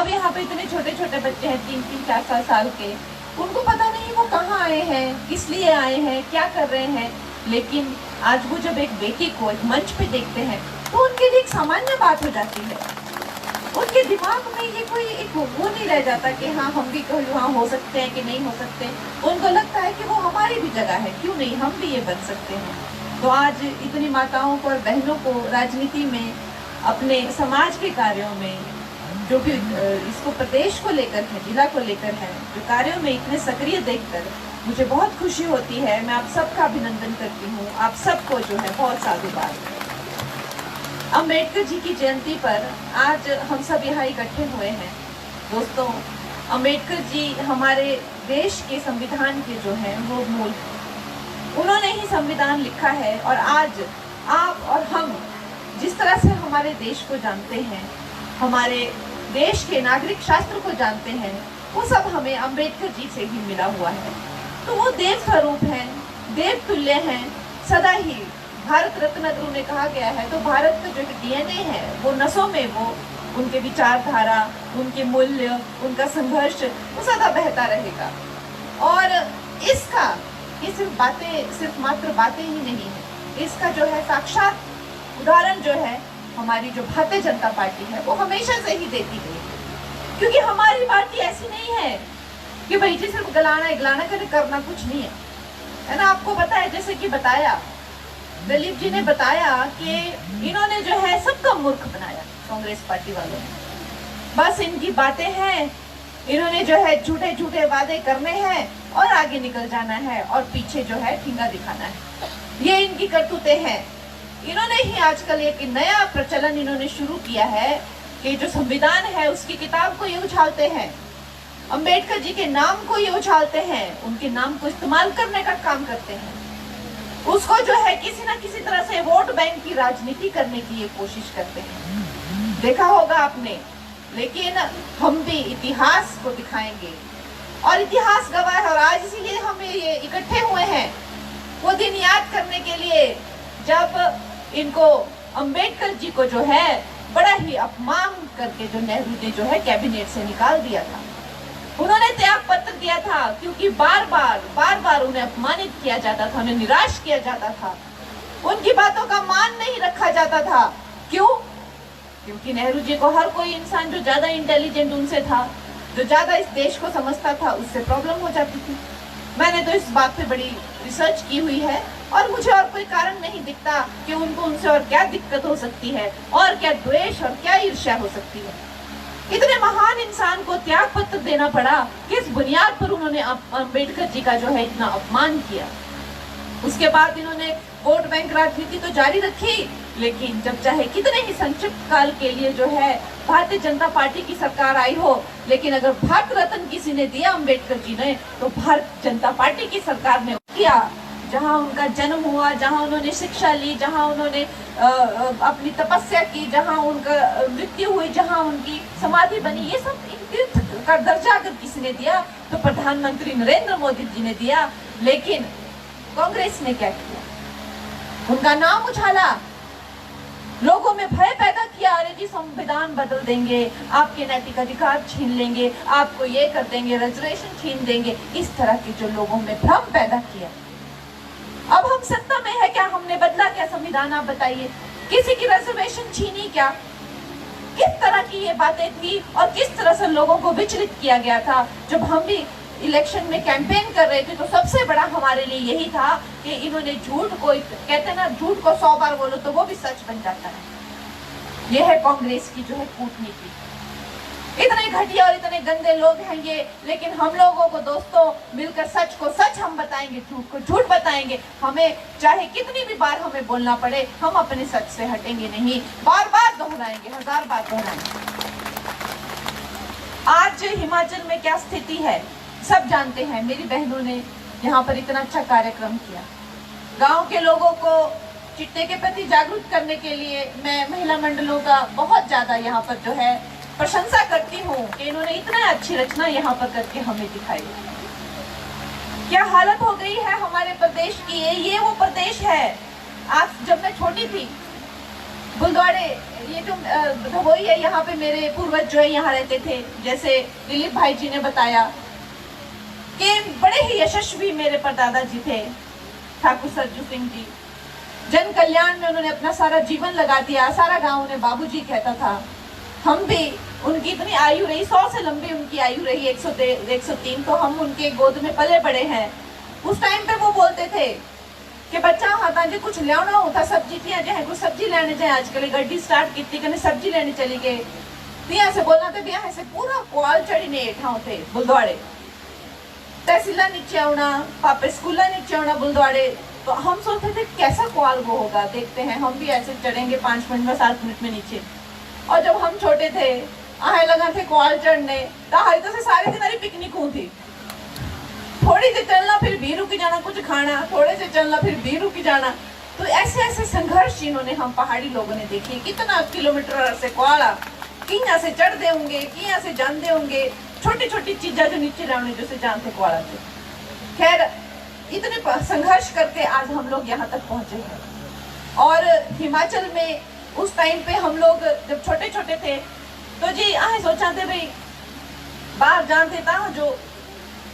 अब यहाँ पे इतने छोटे छोटे बच्चे हैं 3-3, 4-4 साल के, उनको पता नहीं वो कहाँ आए हैं, किस लिए आए हैं, क्या कर रहे हैं। लेकिन आज वो जब एक बेटी को एक मंच पे देखते हैं तो उनके लिए एक सामान्य बात हो जाती है। उनके दिमाग में ये कोई एक वो नहीं रह जाता कि हाँ हम भी कोई वहाँ हो सकते हैं कि नहीं हो सकते। उनको लगता है कि वो हमारी भी जगह है, क्यों नहीं, हम भी ये बन सकते हैं। तो आज इतनी माताओं को और बहनों को राजनीति में, अपने समाज के कार्यों में, जो भी इसको प्रदेश को लेकर है, जिला को लेकर है, जो कार्यों में इतने सक्रिय देखकर मुझे बहुत खुशी होती है। मैं आप सबका अभिनंदन करती हूँ, आप सबको जो है बहुत साधुवाद। अम्बेडकर जी की जयंती पर आज हम सब यहाँ इकट्ठे हुए हैं। दोस्तों, अम्बेडकर जी हमारे देश के संविधान के जो है वो मूल हैं। उन्होंने ही संविधान लिखा है और आज आप और हम जिस तरह से हमारे देश को जानते हैं, हमारे देश के नागरिक शास्त्र को जानते हैं, वो सब हमें अम्बेडकर जी से ही मिला हुआ है। तो वो देव स्वरूप हैं, देव तुल्य हैं, सदा ही भारत रत्न अगर उन्हें कहा गया है तो भारत का जो डीएनए है वो नसों में, वो उनके विचारधारा, उनके मूल्य, उनका संघर्ष वो सदा बहता रहेगा। और इसका ये सिर्फ मात्र बातें ही नहीं है, इसका जो है साक्षात उदाहरण जो है हमारी जो भारतीय जनता पार्टी है वो हमेशा से ही देती गई है। क्योंकि हमारी पार्टी ऐसी नहीं है कि भाई जी सिर्फ गलाना करना कुछ नहीं है ना। आपको पता है, जैसे कि बताया दिलीप जी ने बताया कि इन्होंने जो है सबका मूर्ख बनाया कांग्रेस पार्टी वालों ने। बस इनकी बातें हैं, इन्होंने जो है झूठे झूठे वादे करने हैं और आगे निकल जाना है और पीछे जो है ठिंगा दिखाना है। ये इनकी करतूतें हैं। इन्होंने ही आजकल एक नया प्रचलन इन्होंने शुरू किया है कि जो संविधान है उसकी किताब को ये उछालते हैं, अम्बेडकर जी के नाम को ये उछालते हैं, उनके नाम को इस्तेमाल करने का काम करते हैं। उसको जो है किसी ना किसी तरह से वोट बैंक की राजनीति करने की ये कोशिश करते हैं। देखा होगा आपने। लेकिन हम भी इतिहास को दिखाएंगे और इतिहास गवाह है। और आज इसीलिए हम ये इकट्ठे हुए हैं वो दिन याद करने के लिए जब इनको अम्बेडकर जी को जो है बड़ा ही अपमान करके जो नेहरू ने जो है कैबिनेट से निकाल दिया था। उन्होंने त्याग पत्र दिया था क्योंकि बार बार उन्हें अपमानित किया जाता था, उन्हें निराश किया जाता था, उनकी बातों का मान नहीं रखा जाता था। क्यों? क्योंकि नेहरू जी को हर कोई इंसान जो ज्यादा इंटेलिजेंट उनसे था, जो ज्यादा इस देश को समझता था, उससे प्रॉब्लम हो जाती थी। मैंने तो इस बात पे बड़ी रिसर्च की हुई है और मुझे और कोई कारण नहीं दिखता कि उनको उनसे और क्या दिक्कत हो सकती है और क्या द्वेष और क्या ईर्ष्या हो सकती है। इतने महान इंसान को त्याग पत्र देना पड़ा, किस बुनियाद पर उन्होंने अम्बेडकर जी का जो है इतना अपमान किया। उसके बाद इन्होंने वोट बैंक राजनीति तो जारी रखी, लेकिन जब चाहे कितने ही संक्षिप्त काल के लिए जो है भारतीय जनता पार्टी की सरकार आई हो, लेकिन अगर भारत रत्न किसी ने दिया अम्बेडकर जी ने तो भारतीय जनता पार्टी की सरकार ने किया। जहां उनका जन्म हुआ, जहां उन्होंने शिक्षा ली, जहां उन्होंने अपनी तपस्या की, जहां उनका मृत्यु हुई, जहां उनकी समाधि बनी, ये सब तीर्थ का दर्जा अगर किसी ने दिया तो प्रधानमंत्री नरेंद्र मोदी जी ने दिया। लेकिन कांग्रेस ने क्या किया? उनका नाम उछाला, लोगों में भय पैदा किया, अरे जी संविधान बदल देंगे, आपके नैतिक अधिकार छीन लेंगे, आपको ये कर देंगे, रिजर्वेशन छीन देंगे, इस तरह के जो लोगों में भ्रम पैदा किया। अब हम सत्ता में है, क्या हमने बदला क्या संविधान? आप बताइए, किसी की रिजर्वेशन छीनी क्या? किस तरह की ये बातें थी और किस तरह से लोगों को विचलित किया गया था। जब हम भी इलेक्शन में कैंपेन कर रहे थे तो सबसे बड़ा हमारे लिए यही था कि इन्होंने झूठ को, कहते हैं ना, झूठ को 100 बार बोलो तो वो भी सच बन जाता है। यह है कांग्रेस की जो है कूटनीति। इतने घटिया और इतने गंदे लोग हैं ये, लेकिन हम लोगों को दोस्तों मिलकर सच को सच हम बताएंगे, झूठ को झूठ बताएंगे। हमें चाहे कितनी भी बार हमें बोलना पड़े, हम अपने सच से हटेंगे नहीं, बार बार दोहराएंगे, 1000 बार दोहराएंगे। आज हिमाचल में क्या स्थिति है सब जानते हैं। मेरी बहनों ने यहाँ पर इतना अच्छा कार्यक्रम किया। गांव के लोगों को चिट्टे के प्रति जागरूक करने के लिए मैं महिला मंडलों का बहुत ज्यादा यहाँ पर जो है प्रशंसा करती हूँ कि इन्होंने इतना अच्छी रचना यहाँ पर करके हमें दिखाई। क्या हालत हो गई है हमारे प्रदेश की। ये वो प्रदेश है। आज जब मैं छोटी थी, बुलदवाड़े ये जो भगोई है, यहाँ पे मेरे पूर्वज जो है यहाँ रहते थे। जैसे दिलीप भाई जी ने बताया कि बड़े ही यशस्वी मेरे परदादा जी थे, ठाकुर सरजू सिंह जी। जन कल्याण में उन्होंने अपना सारा जीवन लगा दिया। सारा गांव उन्हें बाबूजी कहता था। हम भी, उनकी इतनी आयु रही, 100 से लंबी उनकी आयु रही, 103, तो हम उनके गोद में पले बड़े हैं। उस टाइम पे वो बोलते थे कि बच्चा हाथा जे कुछ लियाना होता, सब्जी थी जाए कुछ सब्जी लेने जाए, आजकल गड्डी स्टार्ट की कने सब्जी लेने चली गए, बिया से बोलना थे, बिया से पूरा कोल चढ़ी ने हेठा होते बुलदवाड़े, तहसीला नीचे आना, पापे स्कूला नीचे आना बुलदवाड़े। तो हम सोचते थे कैसा कोल वो होगा, देखते हैं हम भी ऐसे चढ़ेंगे 5 मिनट में, 7 मिनट में नीचे। और जब हम छोटे थे, आहे लगा थे कोल चढ़ने, तो से सारी दिन पिकनिक थी। थोड़ी से चलना फिर भी रुक जाना कुछ खाना, थोड़े से चलना फिर भी रुक जाना। तो ऐसे ऐसे संघर्ष इन्होंने हम पहाड़ी लोगों ने देखे। कितना किलोमीटर से कोला, किया से चढ़ते होंगे, किया से जानते होंगे, छोटी छोटी चीजें जो नीचे लाने जो से जानते कोला थे। खैर इतने संघर्ष करके आज हम लोग यहाँ तक पहुंचे हैं। और हिमाचल में उस टाइम पे हम लोग जब छोटे छोटे थे तो जी सोचा थे भाई बाहर जानते था जो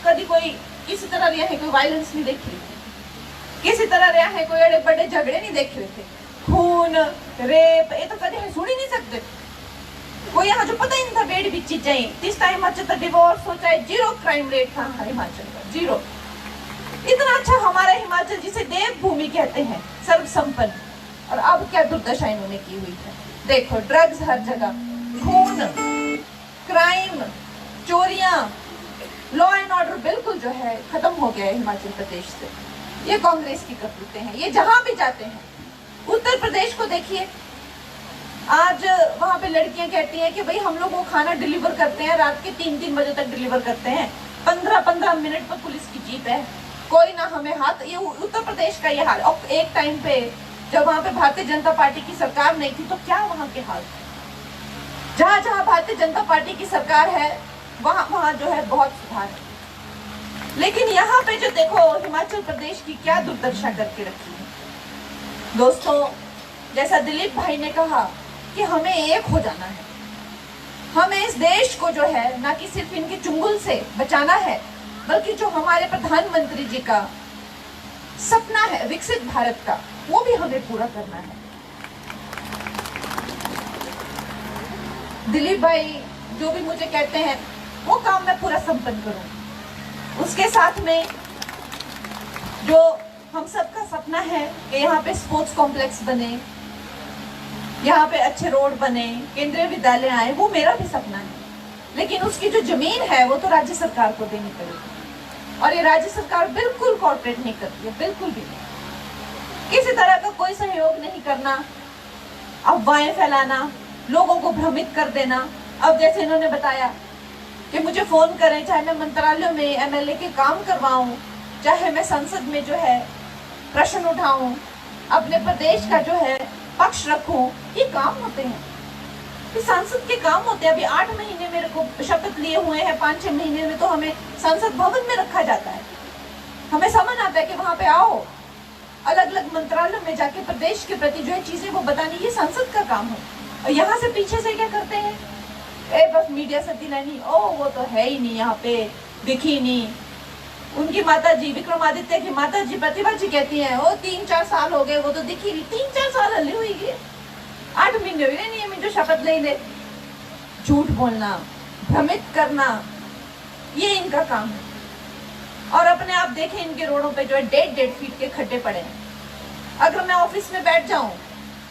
कभी कोई किसी तरह रहा है, कोई वायलेंस नहीं देख रही थी, किसी तरह रहा है, कोई बड़े बड़े झगड़े नहीं देख रहे थे, खून रेप ये तो कभी सुन ही नहीं सकते। कोई यहाँ जो पता ही नहीं था बेड़ी भी चीजें। इस टाइम हिमाचल डिवोर्स हो चाहे 0 क्राइम रेट था हिमाचल का, 0। इतना अच्छा हमारा हिमाचल जिसे देवभूमि कहते हैं, सर्वसंपन्न, और अब क्या दुर्दशा इन्होंने की हुई है। देखो ड्रग्स हर जगह, खून, क्राइम, चोरियां, लॉ एंड ऑर्डर बिल्कुल जो है खत्म हो गया है हिमाचल प्रदेश से। ये कांग्रेस की करतूतें हैं, ये जहां भी जाते हैं। उत्तर प्रदेश को देखिए, आज वहां पे लड़कियां कहती हैं कि भाई हम लोग वो खाना डिलीवर करते हैं, रात के 3-3 बजे तक डिलीवर करते हैं, 15-15 मिनट पर पुलिस की जीप है, कोई ना हमें हाथ। ये उत्तर प्रदेश का ये हाल। और एक टाइम पे जब वहां पे भारतीय जनता पार्टी की सरकार नहीं थी तो क्या वहां के हाल, जहां जहां भारतीय जनता पार्टी की सरकार है वहां जो है बहुत सुधार है। लेकिन यहाँ पे जो देखो हिमाचल प्रदेश की क्या दुर्दशा करके रखी है। दोस्तों, जैसा दिलीप भाई ने कहा कि हमें एक हो जाना है, हमें इस देश को जो है ना कि सिर्फ इनके चुंगल से बचाना है, बल्कि जो हमारे प्रधानमंत्री जी का सपना है विकसित भारत का, वो भी हमें पूरा करना है। दिलीप भाई जो भी मुझे कहते हैं वो काम मैं पूरा संपन्न करूं। उसके साथ में जो हम सबका सपना है कि यहाँ पे स्पोर्ट्स कॉम्प्लेक्स बने, यहाँ पे अच्छे रोड बने, केंद्रीय विद्यालय आए, वो मेरा भी सपना है। लेकिन उसकी जो जमीन है वो तो राज्य सरकार को देनी पड़ेगी, और ये राज्य सरकार बिल्कुल कॉर्पोरेट नहीं करती है, बिल्कुल भी नहीं। किसी तरह का कोई सहयोग नहीं करना, अफवाहें फैलाना, लोगों को भ्रमित कर देना। अब जैसे इन्होंने बताया कि मुझे फोन करें, चाहे मैं मंत्रालयों में एमएलए के काम करवाऊं, चाहे मैं संसद में जो है प्रश्न उठाऊं, अपने प्रदेश का जो है पक्ष रखूं, ये काम होते हैं, ये संसद के काम होते हैं। अभी 8 महीने मेरे को शपथ लिए हुए हैं, 5-6 महीने में तो हमें संसद भवन में रखा जाता है। हमें समझ आता है कि वहां पे आओ, अलग अलग मंत्रालयों में जाके प्रदेश के प्रति जो है चीजें वो बतानी, ये संसद का काम है। और यहाँ से पीछे से क्या करते हैं, बस मीडिया से दिलानी, ओ वो तो है ही नहीं, यहाँ पे दिखी नहीं। उनकी माता जी, विक्रमादित्य की माता जी प्रतिभा जी कहती हैं, ओ 3-4 साल हो गए, वो तो दिखी नहीं। 3-4 साल हल्ली हुई है, 8 महीने हुए नहीं है जो शपथ ले ले। झूठ बोलना, भ्रमित करना, ये इनका काम है। और अपने आप देखें इनके रोडों पे जो है 1.5 फीट के खड्डे पड़े हैं। अगर मैं ऑफिस में बैठ जाऊं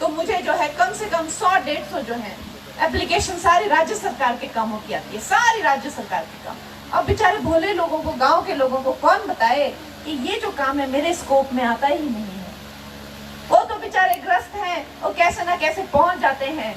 तो मुझे जो है कम से कम 100-150 जो है एप्लीकेशन सारी राज्य सरकार के कामों की आती है, सारी राज्य सरकार के काम। अब बेचारे भोले लोगों को, गांव के लोगों को कौन बताए कि ये जो काम है मेरे स्कोप में आता ही नहीं है। वो तो बेचारे ग्रस्त हैं, वो कैसे ना कैसे पहुंच जाते हैं।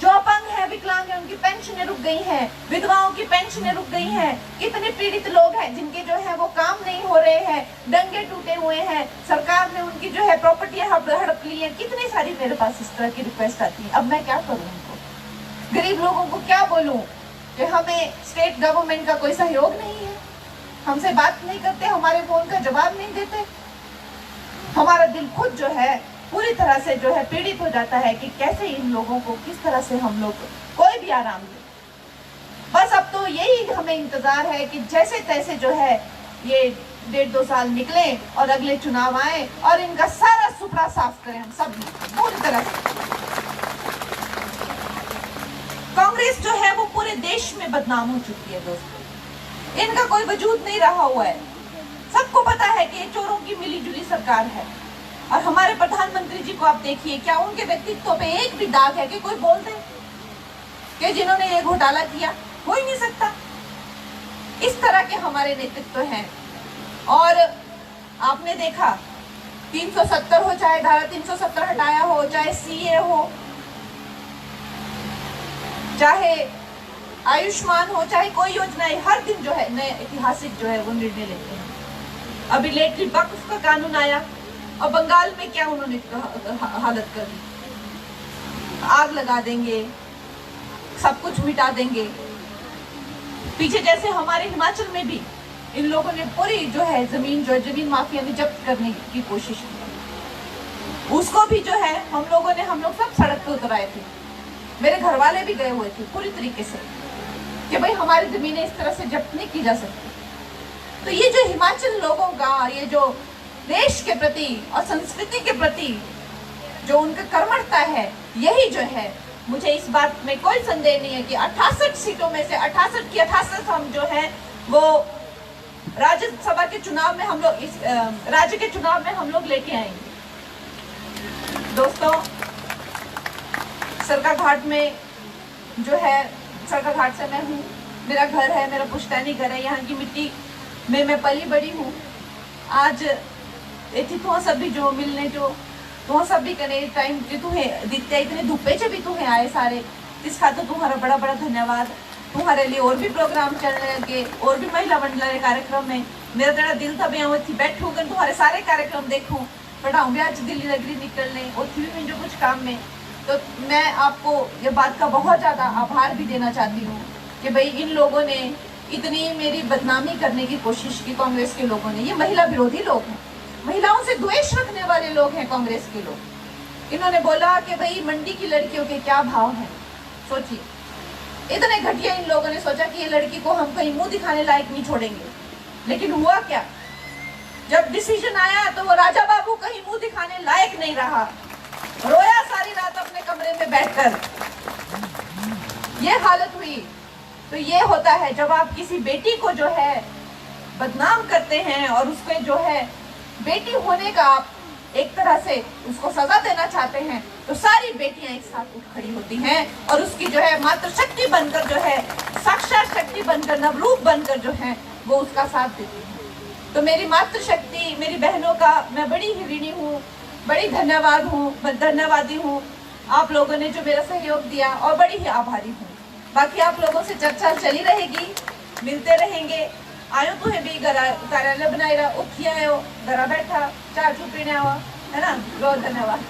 जो अपंग है, विकलांग है, उनकी पेंशनें रुक गई हैं, विधवाओं की पेंशनें रुक गई हैं। कितने पीड़ित लोग हैं जिनके जो है वो काम नहीं हो रहे हैं, डंगे टूटे हुए हैं, सरकार ने उनकी जो है प्रॉपर्टियां हड़प ली है। कितनी सारी मेरे पास इस तरह की रिक्वेस्ट आती है। अब मैं क्या करूं, उनको गरीब लोगों को क्या बोलूं कि हमें स्टेट गवर्नमेंट का कोई सहयोग नहीं है, हमसे बात नहीं करते, हमारे फोन का जवाब नहीं देते। हमारा दिल खुद जो है पूरी तरह से जो है पीड़ित हो जाता है कि कैसे इन लोगों को किस तरह से हम लोग कोई भी आराम दे। बस अब तो यही हमें इंतजार है कि जैसे तैसे जो है ये 1.5-2 साल निकले और अगले चुनाव आए और इनका सारा सुपड़ा साफ करें हम सब पूरी तरह से। कांग्रेस जो है वो पूरे देश में बदनाम हो चुकी है दोस्तों, इनका कोई वजूद नहीं रहा हुआ है। सबको पता है कि ये चोरों की मिलीजुली सरकार है। और हमारे प्रधानमंत्री जी को आप देखिए, क्या उनके व्यक्तित्व पे एक भी दाग है कि कोई बोल दे कि जिन्होंने ये घोटाला किया? हो ही नहीं सकता। इस तरह के हमारे नेतृत्व हैं। और आपने देखा 370 हो, चाहे धारा 370 हटाया हो, चाहे सीए हो, चाहे आयुष्मान हो, चाहे कोई योजनाएं, हर दिन जो है नए ऐतिहासिक जो है वो निर्णय लेते हैं। अभी लेटली वक्फ का कानून आया और बंगाल में क्या उन्होंने हालत कर दी, आग लगा देंगे, सब कुछ मिटा देंगे। पीछे जैसे हमारे हिमाचल में भी इन लोगों ने पूरी जो है जमीन माफिया ने जब्त करने की कोशिश की। उसको भी जो है हम लोग सब सड़क पे उतर आए थे। मेरे घर वाले भी गए हुए थे पूरी तरीके से कि भाई हमारी जमीनें इस तरह से जब्त नहीं की जा सकती। तो ये जो हिमाचल लोगों का ये जो देश के प्रति और संस्कृति के प्रति जो उनका कर्मठता है, यही जो है, मुझे इस बात में कोई संदेह नहीं है कि 68 सीटों में से 68 की 68 हम जो है वो राज्यसभा के चुनाव में हम लोग इस राज्य के चुनाव में हम लोग लेके आएंगे। दोस्तों, सरकाघाट में जो है, सरकाघाट से मैं हूँ, मेरा घर है, मेरा पुश्तैनी घर है, यहाँ की मिट्टी में मैं पली बड़ी हूँ। आज इतनी तो सभी जो मिलने जो तो सभी कने टाइम जो तुम्हें दिखते इतने धुप्पे च भी तुम्हें आए सारे, इस खातर तुम्हारा बड़ा बड़ा धन्यवाद। तुम्हारे लिए और भी प्रोग्राम चलने लगे, और भी महिला मंडल कार्यक्रम में मेरा तेरा दिल था मैं थी बैठूँ कर तुम्हारे सारे कार्यक्रम देखूँ, पढ़ाऊँ भी आज दिल्ली नगरी निकलने और थी भी जो कुछ काम में। तो मैं आपको ये बात का बहुत ज़्यादा आभार भी देना चाहती हूँ कि भाई इन लोगों ने इतनी मेरी बदनामी करने की कोशिश की, कांग्रेस के लोगों ने। ये महिला विरोधी लोग हैं, महिलाओं से द्वेष रखने वाले लोग हैं कांग्रेस के लोग। इन्होंने बोला कि भाई मंडी की लड़कियों के क्या भाव हैं। सोचिए, इतने घटिया इन लोगों ने सोचा कि ये लड़की को हम कहीं मुंह दिखाने लायक नहीं छोड़ेंगे। लेकिन हुआ क्या, जब डिसीजन आया तो वो राजा बाबू कहीं मुंह दिखाने लायक नहीं रहा, रोया सारी रात अपने कमरे में बैठकर। ये हालत हुई। तो ये होता है जब आप किसी बेटी को जो है बदनाम करते हैं और उसको जो है बेटी होने का आप एक तरह से उसको सजा देना चाहते हैं, तो सारी बेटियां एक साथ उठ खड़ी होती हैं और उसकी जो है मातृशक्ति बनकर जो है, साक्षात शक्ति बनकर, नवरूप बनकर जो है वो उसका साथ देती है। तो मेरी मातृशक्ति, मेरी बहनों का मैं बड़ी ही ऋणी हूँ, बड़ी धन्यवादी हूँ। आप लोगों ने जो मेरा सहयोग दिया और बड़ी ही आभारी हूँ। बाकी आप लोगों से चर्चा चली रहेगी, मिलते रहेंगे। आयो तुम्हें भी कार्यालय बनाए रहा, उठिया आयो, घरा बैठा, चाय चू पीने आवा, है ना। बहुत धन्यवाद।